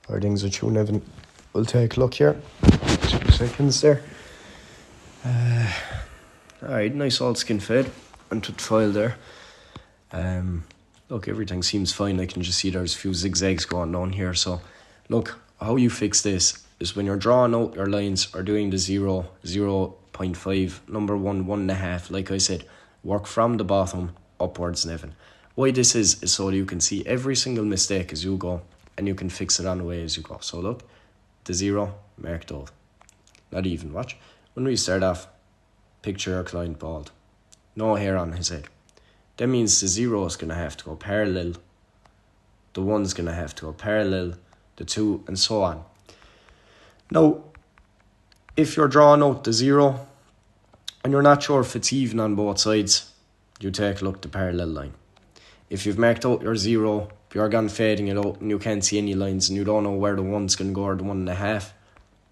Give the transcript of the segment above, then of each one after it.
Our things with you, Nevin. We'll take a look here. 2 seconds there. Alright, nice all skin fade onto the file there. Look, everything seems fine. I can just see there's a few zigzags going on here. So, look, how you fix this is when you're drawing out your lines or doing the 0, 0.5, number 1, 1.5, like I said, work from the bottom upwards, Nevin. Why this is so that you can see every single mistake as you go and you can fix it on the way as you go. So look, the 0, marked out. Not even, watch. When we start off, picture your client bald. No hair on his head. That means the 0 is going to have to go parallel. The 1 is going to have to go parallel. The 2 and so on. Now, if you're drawing out the 0 and you're not sure if it's even on both sides, you take a look at the parallel line. If you've marked out your 0, if you're gone fading it out and you can't see any lines and you don't know where the 1's going to go or the 1.5, and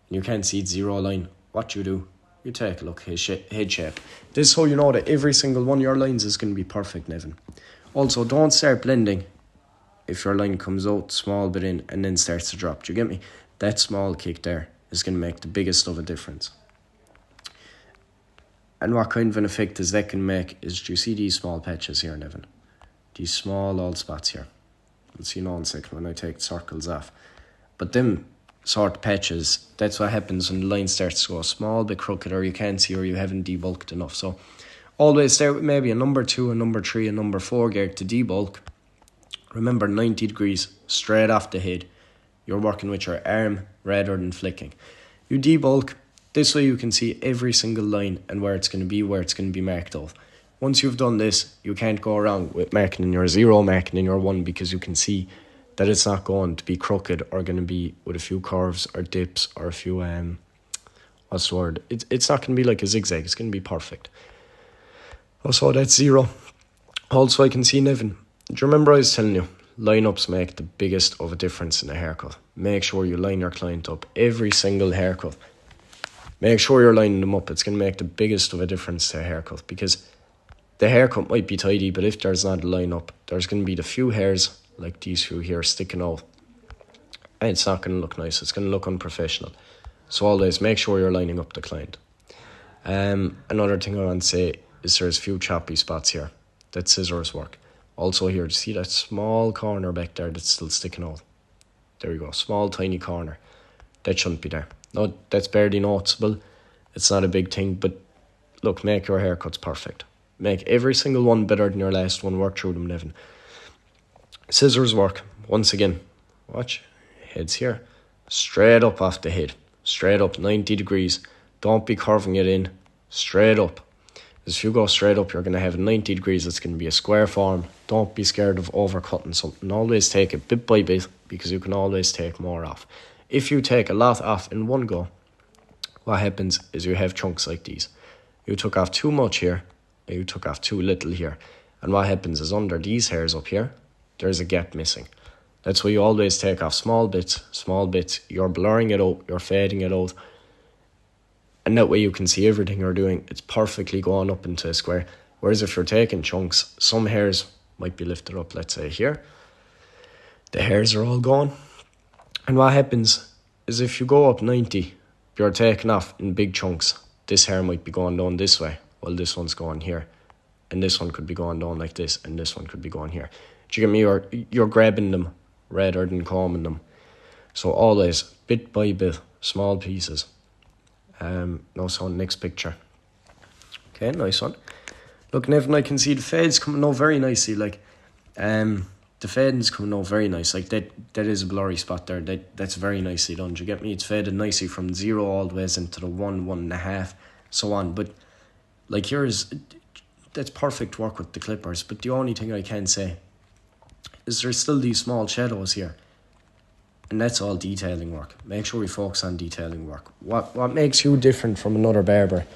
you can't see the 0 line, what you do? You take a look at his head shape. This is how you know that every single one of your lines is going to be perfect, Nevin. Also, don't start blending if your line comes out small bit in and then starts to drop. Do you get me? That small kick there is going to make the biggest of a difference. And what kind of an effect does that can make is, do you see these small patches here, Nevin? These small old spots here. We'll see in a second when I take the circles off. But them sort of patches, that's what happens when the line starts to go a small bit crooked or you can't see or you haven't debulked enough. So always start with maybe a number 2, a number 3, a number 4 gear to debulk. Remember, 90 degrees straight off the head. You're working with your arm rather than flicking. You debulk, this way you can see every single line and where it's going to be marked out. Once you've done this, you can't go around with marking in your 0, marking in your 1, because you can see that it's not going to be crooked or going to be with a few curves or dips or a few, what's the word? It's not going to be like a zigzag, it's going to be perfect. Also, that's 0. Also, I can see, Nevin, do you remember I was telling you, lineups make the biggest of a difference in a haircut. Make sure you line your client up. Every single haircut, make sure you're lining them up. It's going to make the biggest of a difference to a haircut, because the haircut might be tidy, but if there's not a line up, there's going to be the few hairs, like these few here, sticking out. And it's not going to look nice. It's going to look unprofessional. So always make sure you're lining up the client. Another thing I want to say is there's a few choppy spots here. That's scissors work. Also here, see that small corner back there that's still sticking out? There we go, small tiny corner. That shouldn't be there. No, that's barely noticeable. It's not a big thing, but look, make your haircuts perfect. Make every single one better than your last one. Work through them, Nevin. Scissors work. Once again, watch. Head's here. Straight up off the head. Straight up, 90 degrees. Don't be curving it in. Straight up. Because if you go straight up, you're going to have 90 degrees. It's going to be a square form. Don't be scared of overcutting something. Always take it bit by bit, because you can always take more off. If you take a lot off in one go, what happens is you have chunks like these. You took off too much here, and you took off too little here. And what happens is under these hairs up here, there's a gap missing. That's why you always take off small bits. You're blurring it out, you're fading it out. And that way you can see everything you're doing. It's perfectly going up into a square. Whereas if you're taking chunks, some hairs might be lifted up, let's say here. The hairs are all gone. And what happens is if you go up 90, you're taking off in big chunks. This hair might be going down this way, while this one's going here. And this one could be going down like this, and this one could be going here. Do you get me? You're grabbing them rather than combing them. So always, bit by bit, small pieces. Now, so next picture. Okay, nice one. Look, Nevin, I can see the fades coming out very nicely. Like, the fading's coming out very nice. Like that is a blurry spot there. That's very nicely done. Do you get me? It's faded nicely from 0 all the ways into the 1, 1.5, so on. But like yours, that's perfect work with the clippers. But the only thing I can say is there's still these small shadows here. And that's all detailing work. Make sure we focus on detailing work. What makes you different from another barber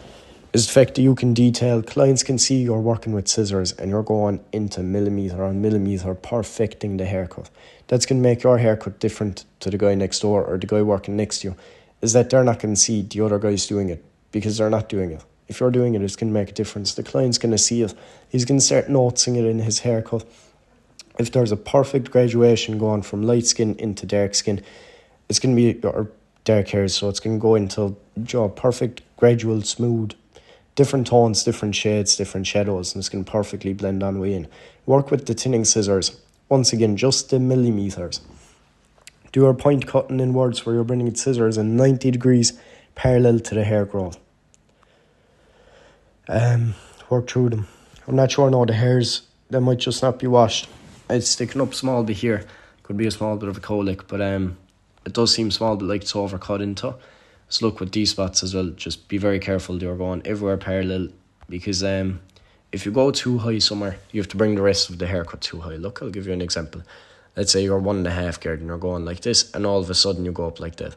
is the fact that you can detail. Clients can see you're working with scissors and you're going into millimetre on millimetre, perfecting the haircut. That's going to make your haircut different to the guy next door or the guy working next to you, is that they're not going to see the other guys doing it because they're not doing it. If you're doing it, it's going to make a difference. The client's going to see it. He's going to start noticing it in his haircut. If there's a perfect graduation going from light skin into dark skin, it's going to be your dark hairs, so it's going to go into perfect, gradual, smooth, different tones, different shades, different shadows, and it's going to perfectly blend on way in. Work with the thinning scissors. Once again, just the millimeters. Do your point cutting inwards where you're bringing the scissors in 90 degrees parallel to the hair growth. Work through them. I'm not sure now, the hairs, they might just not be washed. It's sticking up small bit here. Could be a small bit of a colic, but it does seem small but like it's overcut into. So look, with these spots as well, just be very careful. You're going everywhere parallel, because if you go too high somewhere, you have to bring the rest of the haircut too high. Look, I'll give you an example. Let's say you're 1.5 guard and you're going like this, and all of a sudden you go up like that.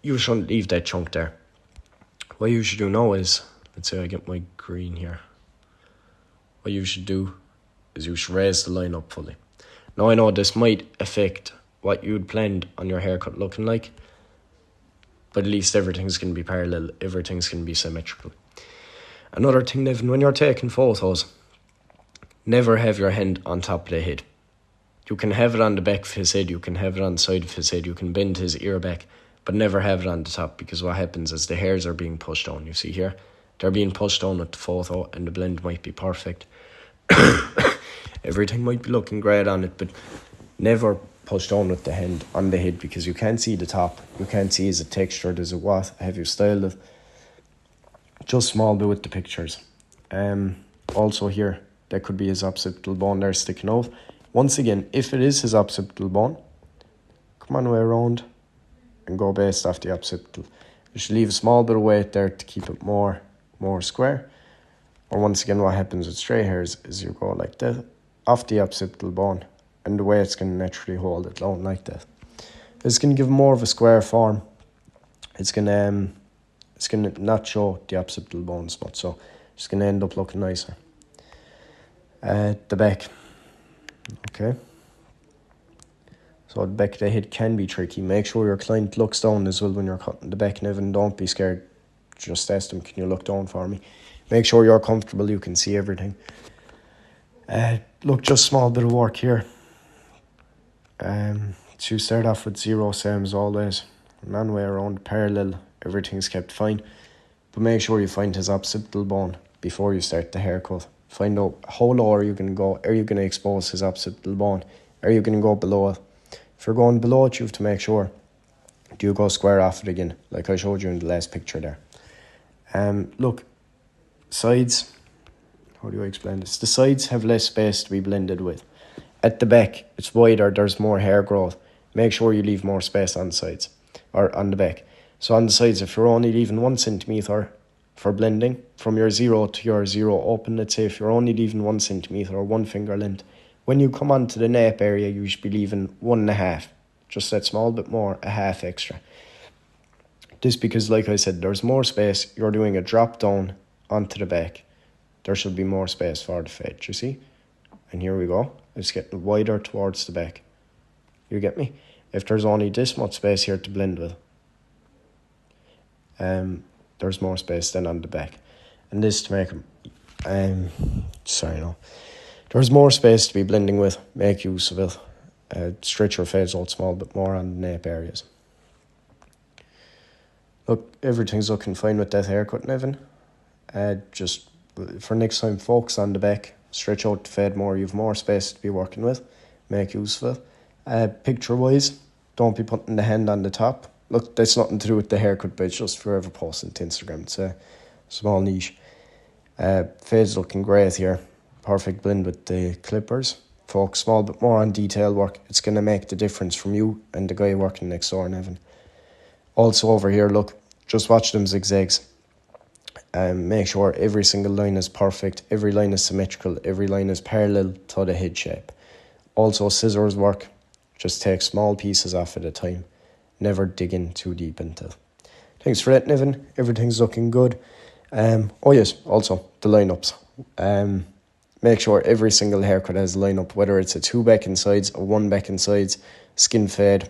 You shouldn't leave that chunk there. What you should do now is, let's say I get my green here. What you should do is you should raise the line up fully. Now I know this might affect what you'd planned on your haircut looking like, but at least everything's going to be parallel, everything's going to be symmetrical. Another thing, Nevin, when you're taking photos, never have your hand on top of the head. You can have it on the back of his head, you can have it on the side of his head, you can bend his ear back, but never have it on the top, because what happens is the hairs are being pushed down. You see here, they're being pushed down with the photo, and the blend might be perfect. Everything might be looking great on it, but never push down with the hand on the head, because you can't see the top. You can't see, is it textured, is it what, have you styled it? Just small bit with the pictures. Also here, that could be his occipital bone there sticking out. Once again, if it is his occipital bone, come on way around and go based off the occipital. You should leave a small bit of weight there to keep it more square. Or once again, what happens with straight hairs is you go like that, off the occipital bone, and the way it's going to naturally hold it down like that. It's going to give more of a square form. It's going to not show the occipital bone as much, so it's going to end up looking nicer. The back. Okay. So the back of the head can be tricky. Make sure your client looks down as well when you're cutting the back, Nevin. Don't be scared. Just ask them, can you look down for me? Make sure you're comfortable, you can see everything. Look, just small bit of work here. To start off with 0, same as always. Man way around, parallel, everything's kept fine. But make sure you find his occipital bone before you start the haircut. Find out how low are you going to go. Are you going to expose his occipital bone? Are you going to go below it? If you're going below it, you have to make sure. Do you go square off it again, like I showed you in the last picture there? Look, sides, how do I explain this? The sides have less space to be blended with. At the back, it's wider, there's more hair growth. Make sure you leave more space on the sides, or on the back. So on the sides, if you're only leaving 1 centimetre for blending, from your 0 to your 0 open, let's say if you're only leaving 1 centimetre or 1 finger length, when you come onto the nape area, you should be leaving 1.5, just that small bit more, a half extra. This because, like I said, there's more space. You're doing a drop down onto the back. There should be more space for the fade, you see? And here we go. It's getting wider towards the back. You get me? If there's only this much space here to blend with, there's more space than on the back. And this to make them, there's more space to be blending with. Make use of it. Stretch your fades out small bit more on the nape areas. Look, everything's looking fine with that haircut, Nevin. Just for next time, focus on the back. Stretch out the fade more. You have more space to be working with. Make use of it. Picture-wise, don't be putting the hand on the top. Look, that's nothing to do with the haircut, but it's just forever posting to Instagram. It's a small niche. Fade's looking great here. Perfect blend with the clippers. Focus small bit more on detail work. It's going to make the difference from you and the guy working next door, Nevin. Also over here, look, just watch them zigzags. Make sure every single line is perfect. Every line is symmetrical. Every line is parallel to the head shape. Also, scissors work. Just take small pieces off at a time. Never dig in too deep into it. Thanks for that, Nevin. Everything's looking good. Oh yes, also the lineups. Make sure every single haircut has a lineup, whether it's a 2 back and sides or 1 back and sides, skin fade.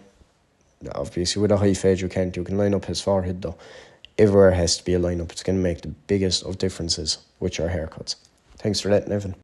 Obviously, with a high fade, you can line up his forehead though. Everywhere has to be a lineup. It's going to make the biggest of differences with your haircuts. Thanks for that, Nevin.